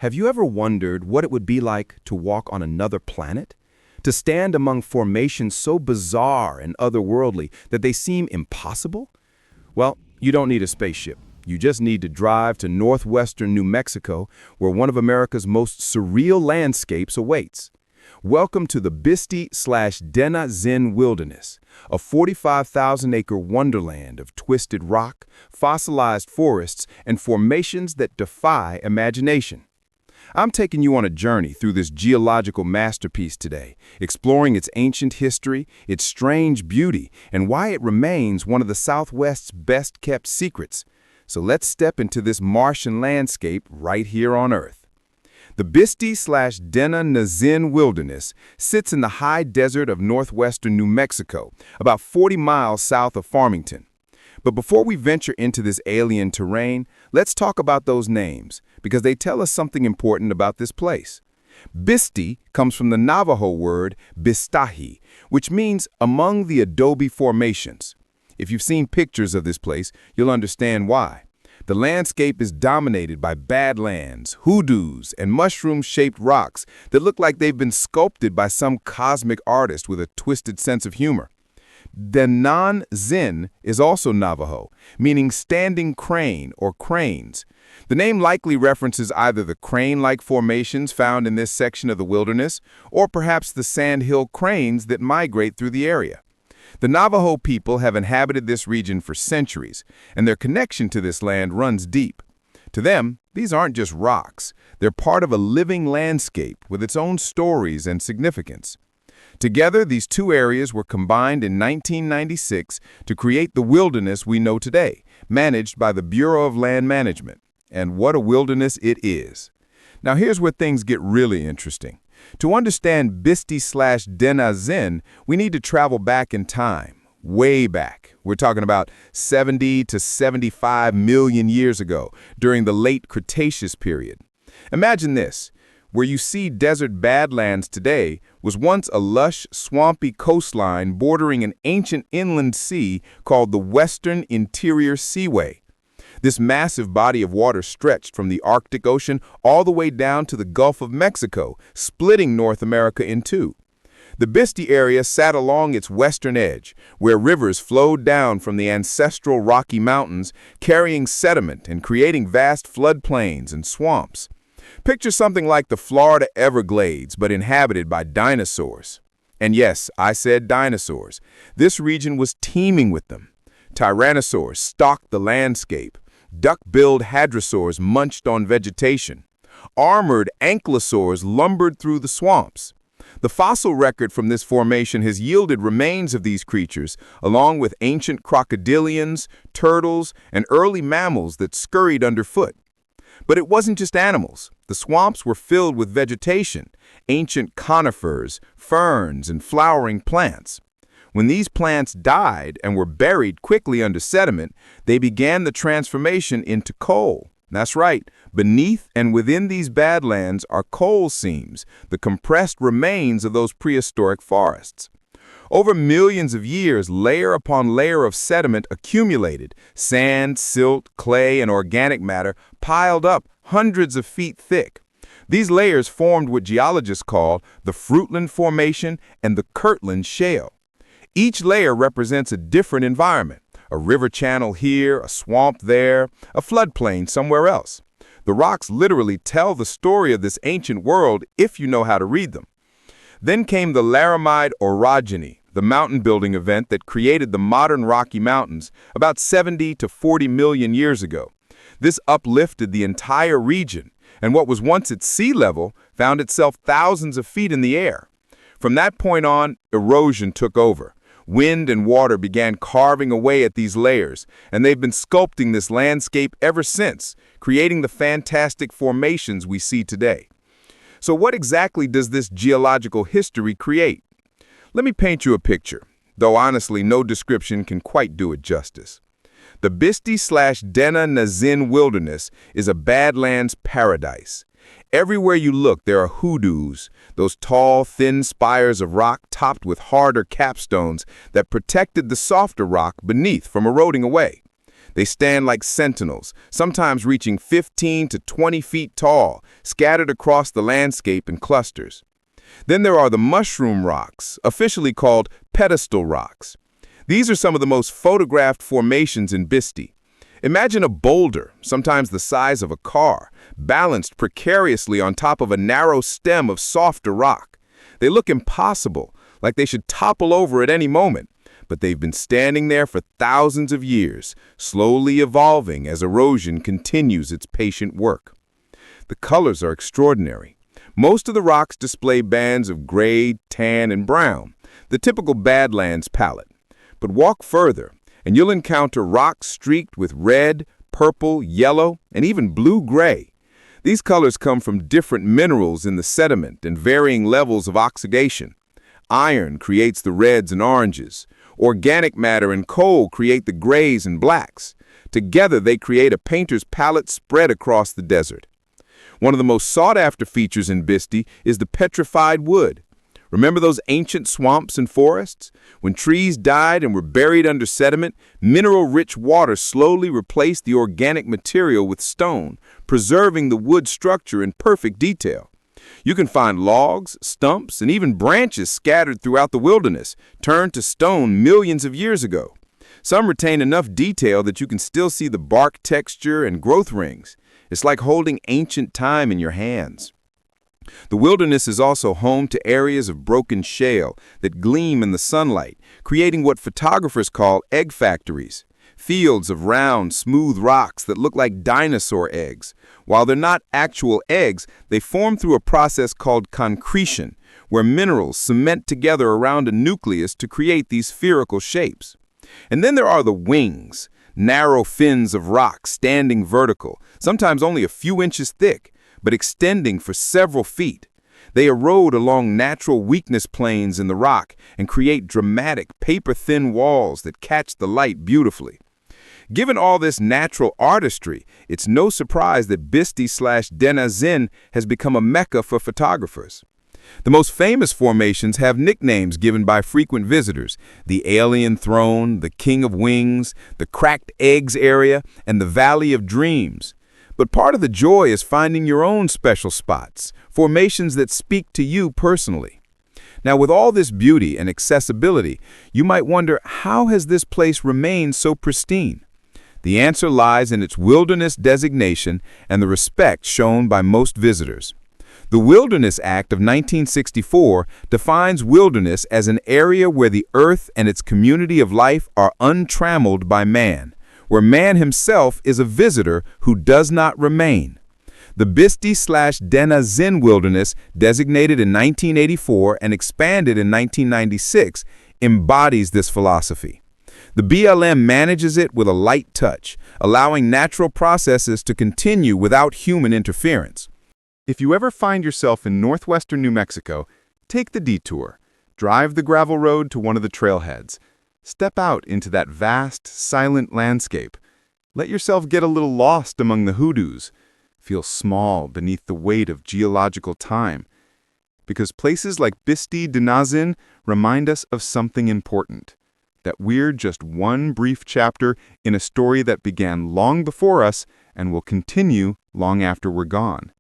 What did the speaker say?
Have you ever wondered what it would be like to walk on another planet? To stand among formations so bizarre and otherworldly that they seem impossible? Well, you don't need a spaceship. You just need to drive to northwestern New Mexico, where one of America's most surreal landscapes awaits. Welcome to the Bisti/De-Na-Zin Wilderness, a 45,000-acre wonderland of twisted rock, fossilized forests, and formations that defy imagination. I'm taking you on a journey through this geological masterpiece today, exploring its ancient history, its strange beauty, and why it remains one of the Southwest's best-kept secrets. So let's step into this Martian landscape right here on Earth. The Bisti/De-Na-Zin Wilderness sits in the high desert of northwestern New Mexico, about 40 miles south of Farmington. But before we venture into this alien terrain, let's talk about those names, because they tell us something important about this place. Bisti comes from the Navajo word Bistahi, which means among the adobe formations. If you've seen pictures of this place, you'll understand why. The landscape is dominated by badlands, hoodoos, and mushroom-shaped rocks that look like they've been sculpted by some cosmic artist with a twisted sense of humor. De-Na-Zin is also Navajo, meaning standing crane or cranes. The name likely references either the crane-like formations found in this section of the wilderness, or perhaps the sandhill cranes that migrate through the area. The Navajo people have inhabited this region for centuries, and their connection to this land runs deep. To them, these aren't just rocks. They're part of a living landscape with its own stories and significance. Together, these two areas were combined in 1996 to create the wilderness we know today, managed by the Bureau of Land Management. And what a wilderness it is. Now here's where things get really interesting. To understand Bisti/De-Na-Zin, we need to travel back in time, way back. We're talking about 70 to 75 million years ago, during the late Cretaceous period. Imagine this. Where you see desert badlands today was once a lush, swampy coastline bordering an ancient inland sea called the Western Interior Seaway. This massive body of water stretched from the Arctic Ocean all the way down to the Gulf of Mexico, splitting North America in two. The Bisti area sat along its western edge, where rivers flowed down from the ancestral Rocky Mountains, carrying sediment and creating vast floodplains and swamps. Picture something like the Florida Everglades, but inhabited by dinosaurs. And yes, I said dinosaurs. This region was teeming with them. Tyrannosaurs stalked the landscape. Duck-billed hadrosaurs munched on vegetation. Armored ankylosaurs lumbered through the swamps. The fossil record from this formation has yielded remains of these creatures, along with ancient crocodilians, turtles, and early mammals that scurried underfoot. But it wasn't just animals. The swamps were filled with vegetation, ancient conifers, ferns, and flowering plants. When these plants died and were buried quickly under sediment, they began the transformation into coal. That's right, beneath and within these badlands are coal seams, the compressed remains of those prehistoric forests. Over millions of years, layer upon layer of sediment accumulated. Sand, silt, clay, and organic matter piled up hundreds of feet thick. These layers formed what geologists call the Fruitland Formation and the Kirtland Shale. Each layer represents a different environment. A river channel here, a swamp there, a floodplain somewhere else. The rocks literally tell the story of this ancient world if you know how to read them. Then came the Laramide orogeny, the mountain-building event that created the modern Rocky Mountains about 70 to 40 million years ago. This uplifted the entire region, and what was once at sea level found itself thousands of feet in the air. From that point on, erosion took over. Wind and water began carving away at these layers, and they've been sculpting this landscape ever since, creating the fantastic formations we see today. So what exactly does this geological history create? Let me paint you a picture, though honestly no description can quite do it justice. The Bisti/De-Na-Zin Wilderness is a badlands paradise. Everywhere you look, there are hoodoos, those tall, thin spires of rock topped with harder capstones that protected the softer rock beneath from eroding away. They stand like sentinels, sometimes reaching 15 to 20 feet tall, scattered across the landscape in clusters. Then there are the mushroom rocks, officially called pedestal rocks. These are some of the most photographed formations in Bisti. Imagine a boulder, sometimes the size of a car, balanced precariously on top of a narrow stem of softer rock. They look impossible, like they should topple over at any moment, but they've been standing there for thousands of years, slowly evolving as erosion continues its patient work. The colors are extraordinary. Most of the rocks display bands of gray, tan, and brown, the typical Badlands palette. But walk further, and you'll encounter rocks streaked with red, purple, yellow, and even blue-gray. These colors come from different minerals in the sediment and varying levels of oxidation. Iron creates the reds and oranges. Organic matter and coal create the grays and blacks. Together, they create a painter's palette spread across the desert. One of the most sought-after features in Bisti is the petrified wood. Remember those ancient swamps and forests? When trees died and were buried under sediment, mineral-rich water slowly replaced the organic material with stone, preserving the wood structure in perfect detail. You can find logs, stumps, and even branches scattered throughout the wilderness, turned to stone millions of years ago. Some retain enough detail that you can still see the bark texture and growth rings. It's like holding ancient time in your hands. The wilderness is also home to areas of broken shale that gleam in the sunlight, creating what photographers call egg factories. Fields of round, smooth rocks that look like dinosaur eggs. While they're not actual eggs, they form through a process called concretion, where minerals cement together around a nucleus to create these spherical shapes. And then there are the wings, narrow fins of rock standing vertical, sometimes only a few inches thick, but extending for several feet. They erode along natural weakness planes in the rock and create dramatic, paper-thin walls that catch the light beautifully. Given all this natural artistry, it's no surprise that Bisti/De-Na-Zin has become a mecca for photographers. The most famous formations have nicknames given by frequent visitors: the Alien Throne, the King of Wings, the Cracked Eggs area, and the Valley of Dreams. But part of the joy is finding your own special spots, formations that speak to you personally. Now, with all this beauty and accessibility, you might wonder, how has this place remained so pristine? The answer lies in its wilderness designation and the respect shown by most visitors. The Wilderness Act of 1964 defines wilderness as an area where the earth and its community of life are untrammeled by man, where man himself is a visitor who does not remain. The Bisti/De-Na-Zin Wilderness, designated in 1984 and expanded in 1996, embodies this philosophy. The BLM manages it with a light touch, allowing natural processes to continue without human interference. If you ever find yourself in northwestern New Mexico, take the detour. Drive the gravel road to one of the trailheads. Step out into that vast, silent landscape. Let yourself get a little lost among the hoodoos. Feel small beneath the weight of geological time. Because places like Bisti De-Na-Zin remind us of something important. That we're just one brief chapter in a story that began long before us and will continue long after we're gone.